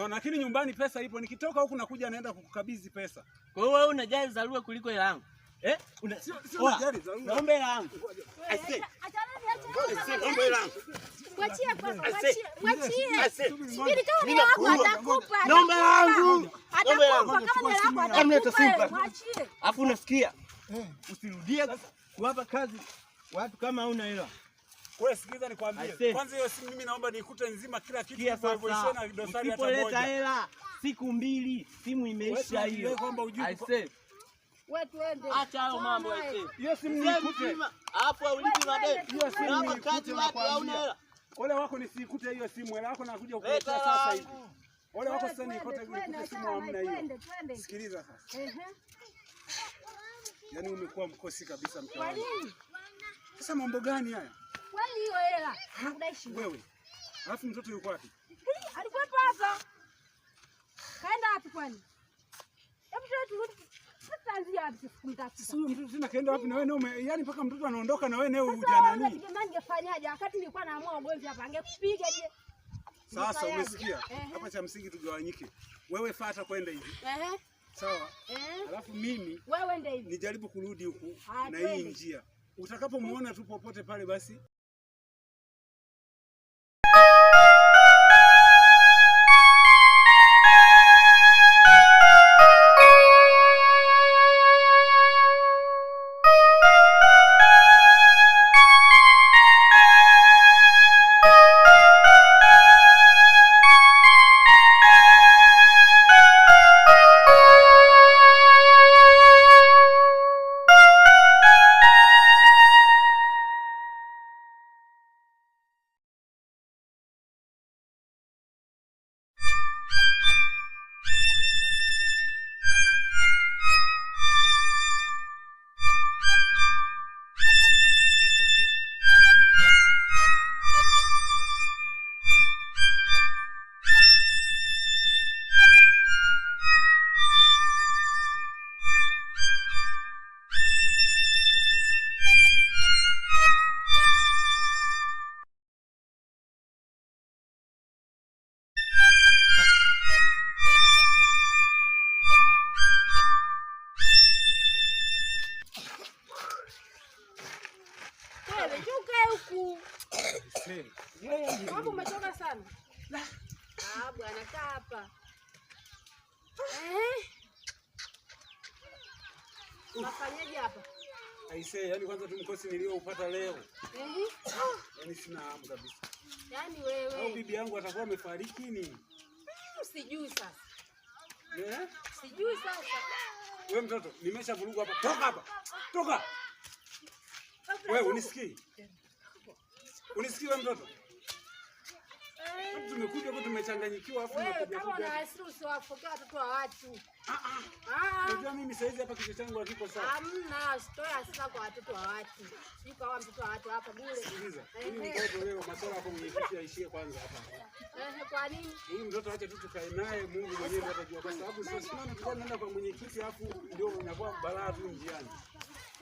Unaona, lakini nyumbani pesa ipo. Nikitoka huku nakuja naenda kukukabidhi pesa. Kwa hiyo wewe unajali dharura kuliko hela yangu. Sio unajali dharura. Naomba hela yangu. Naomba hela yangu. Mwachie kwanza, mwachie. Subiri kama ni wako atakupa. Naomba hela yangu. Atakupa kama ni wako atakupa. Mwachie. Alafu unasikia? Usirudie kuwapa kazi watu kama hauna hela. Wewe sikiliza nikwambie. Kwanza hiyo simu mimi naomba nikute nzima kila kitu hivyo hivyo na dosari hata moja. Usipoleta hela siku 2 simu imeisha hiyo. Wewe kwamba ujue. Wewe tuende. Acha hayo mambo aisee. Hiyo simu nikute. Alafu ulipi madeni. Hiyo simu nikute watu hauna hela. Ole wako nisikute hiyo simu, hela yako nakuja kukuletea sasa hivi. Ole wako sasa nikute simu hamna hiyo. Sikiliza sasa. Yaani umekuwa mkosi kabisa mke wangu. Sasa mambo gani haya? Kwani hiyo hela unadaishi wewe? Alafu mtoto yuko wapi? Alikuwa hapa. Kaenda wapi kwani? Hebu turudi. Tutaanzia wapi kumtafuta? Sasa huyo mtoto tena kaenda wapi na wewe? Yaani mpaka mtoto anaondoka na wewe leo uja nani? Ningefanyaje wakati nilikuwa naamua ugomvi hapa? Angekupiga je? Sasa umesikia? Hapa cha msingi tugawanyike. Wewe fuata kwenda hivi. Sawa? Alafu mimi wewe ndio hivi. Nijaribu kurudi huku na hii njia. Utakapomuona tu popote pale basi Hapo umetoka sana. Bwana kaa hapa. Unafanyaje hapa? Aisee, yani kwanza tu mkosi nilioupata leo. Yaani sina hamu kabisa. Yaani wewe. Au bibi yangu atakuwa amefariki nini? Sijui sasa. Sijui sasa. Wewe mtoto, nimeshavuruga hapa. Toka hapa. Toka. Wewe unisikii? Unisikii wewe mtoto? Tumekuja huko tumechanganyikiwa afu unakuja kama una hasira usiwafokea watoto wa watu. Unajua mimi saizi hapa kichwa changu hakiko sawa. Hamna, usitoe hasira kwa watoto wa watu. Sio kwa mtoto wa watu hapa bure. Sikiliza. Mimi mtoto leo masuala yako mwenyekiti aishie kwanza hapa. Kwa nini? Huyu mtoto acha tu tukae naye, Mungu mwenyewe atajua kwa sababu sisi tunaenda kwa mwenyekiti afu ndio inakuwa balaa tu njiani.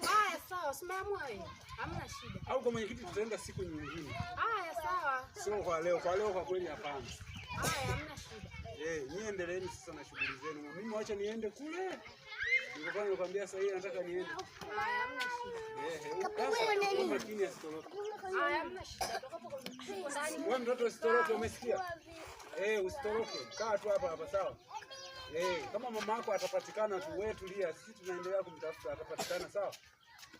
Haya sawa, usimamue wewe. Hamna shida. Au kwa mwenyekiti tutaenda siku nyingine. Haya sawa. Sio kwa leo. Kwa leo kwa kweli hapana. Haya hamna shida. Niendeleeni sasa na shughuli zenu. Mimi wacha niende kule. Nilikuwa nakwambia sasa hivi nataka niende. Haya hamna shida. Wewe makini asitoroke. Haya hamna shida. Wewe mtoto usitoroke, umesikia? Usitoroke. Kaa tu hapa hapa sawa? Kama mama yako atapatikana tu, wewe tulia. Sisi tunaendelea kumtafuta, atapatikana sawa?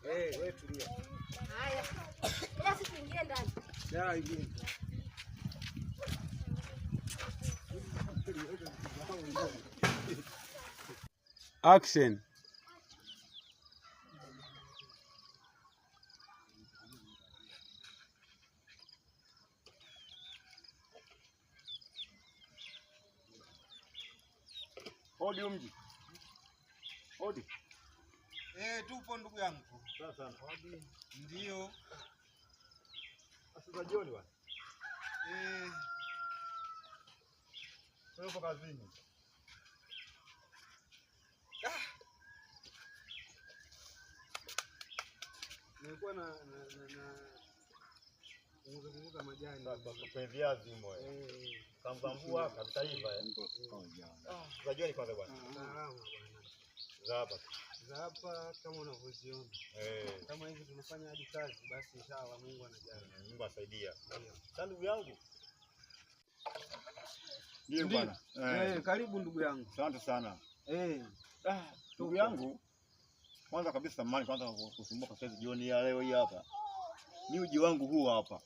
Wewe tulia. Haya. Ila sisi tuingie ndani. Ingie. Action. Hodi mji. Hodi. Tupo ndugu yangu. Sasa hodi. Ndio. Sasa jioni bwana. Tupo kazini. Nilikuwa Punguza majani. Kwa viazi moyo. Kamba mvua kabitaiva unajua ni kwanza bwana. Salama bwana. Za hapa Kama unavyoziona. Kama hivi tunafanya hadi kazi basi inshallah Mungu anajalia. Mungu asaidia. Sasa ndugu yangu. Ndio bwana. Karibu ndugu yangu. Asante sana. Ndugu yangu. Kwanza kabisa samahani kwanza kusumbuka sasa jioni ya leo hii hapa. Ni uji wangu huu hapa.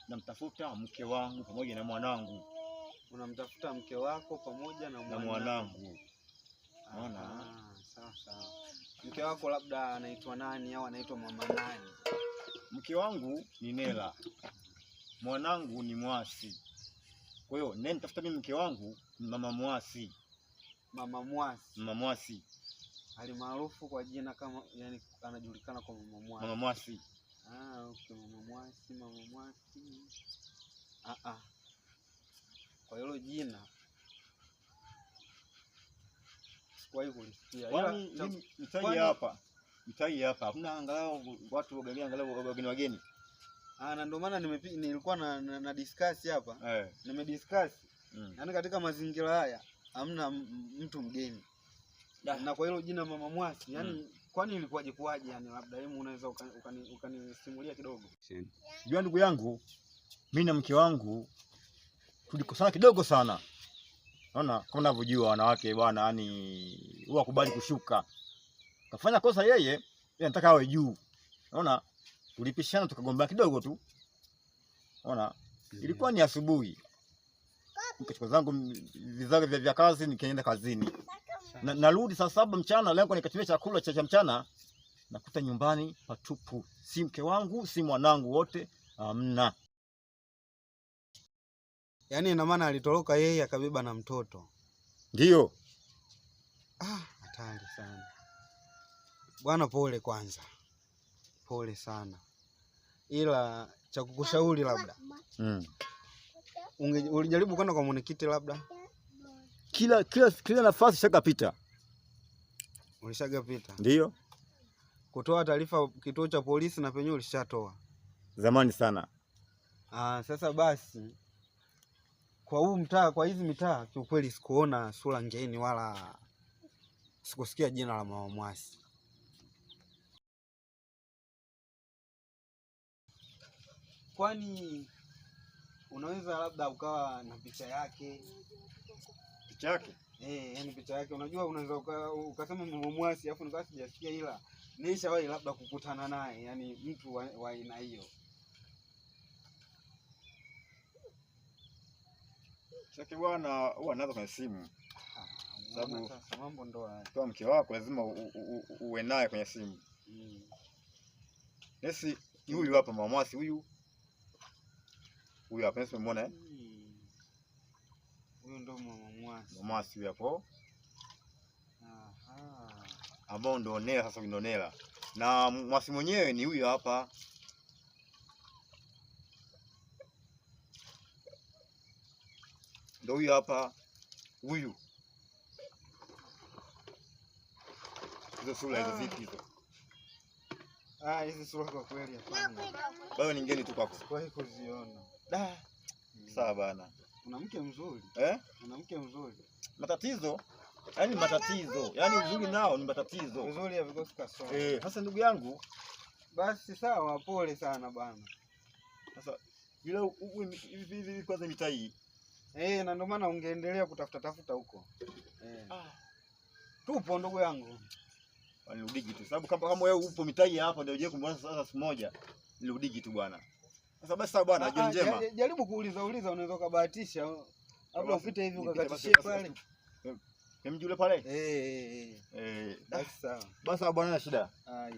Namtafuta mke wangu pamoja na mwanangu. Unamtafuta mke wako pamoja na mwanangu. Unaona? Sawa. Mke wako labda anaitwa nani au anaitwa mama nani? Mke wangu ni Nela. Mwanangu ni Mwasi. Kwa hiyo nani tafuta mimi mke wangu ni Mama Mwasi. Mama Mwasi. Mama Mwasi. Alimaarufu kwa jina kama yani anajulikana kwa Mama Mwasi. Mama Mwasi. Okay, Mama Mwasi. Kwa hilo jina sikuwahi kulisikia. Kwani mtai hapa. Hakuna angalau watu wageni. Na ndio maana nilikuwa na discuss hapa. Nimediscuss. Yaani katika mazingira haya hamna mtu mgeni. Na kwa hilo jina Mama Mwasi, yani kwani ilikuwaje yani labda hebu unaweza ukanisimulia kidogo? Jua ndugu yangu, mimi na mke wangu tulikosana kidogo sana. Unaona kama unavyojua wanawake bwana yani huwa kubali kushuka. Kafanya kosa yeye anataka awe juu. Unaona tulipishana tukagombana kidogo tu. Unaona ilikuwa ni asubuhi. Nikachukua zangu vizage vya kazi nikaenda kazini. Narudi saa 7 mchana lengo nikatumia chakula cha mchana nakuta nyumbani patupu. Si mke wangu, si mwanangu wote hamna. Yaani ina maana alitoroka yeye akabeba na mtoto. Ndio. Hatari sana. Bwana pole kwanza. Pole sana. Ila cha kukushauri labda. Ulijaribu kwenda kwa mwenyekiti labda? Kila nafasi shakapita. Ulishagapita? Ndio. Kutoa taarifa kituo cha polisi na penyewe ulishatoa. Zamani sana. Sasa basi kwa huu mtaa, kwa hizi mitaa kiukweli sikuona sura ngeni wala sikusikia jina la Mama Mwasi. Kwani unaweza labda ukawa na picha yake? Picha yake? Yani picha yake. Unajua unaweza ukasema Mama Mwasi afu nikawa sijasikia, ila nishawahi labda kukutana naye, yani mtu wa aina hiyo. Chake bwana huwa anaanza kwenye simu. Sababu mambo ndo haya. Kwa mke wako lazima uwe naye kwenye simu. Nesi huyu hapa Mama Mwasi huyu. Huyu hapa nesi umeona Huyu ndo Mama Mwasi. Mama Mwasi hapo. Ambao ndo Nela sasa ndo Nela. Na Mwasi mwenyewe ni huyu hapa. Ndo huyu hapa. Huyu. Hizo sura hizo zipi hizo? Hizi sura kwa kweli hapana. Bado ni ngeni tu kwako. Sikuwahi kuziona. Sawa bana. Una mke mzuri. Una mke mzuri. Matatizo. Yaani uzuri nao ni matatizo. Uzuri ya vikosi kasoro. Sasa ndugu yangu, basi sawa, pole sana bana. Sasa bila hivi kwanza mitai. Na ndio maana ungeendelea kutafuta huko. Tupo ndugu yangu. Nirudigi tu. Sababu kama wewe upo mitai hapa ndio uje kumwona sasa siku moja. Nirudigi tu bwana. Sasa basi sawa bwana, jioni njema. Jaribu kuuliza unaweza kubahatisha. Labda upite hivi ukakatishie pale. Mji ule pale? Basi sawa. Basi bwana, na shida. Haya.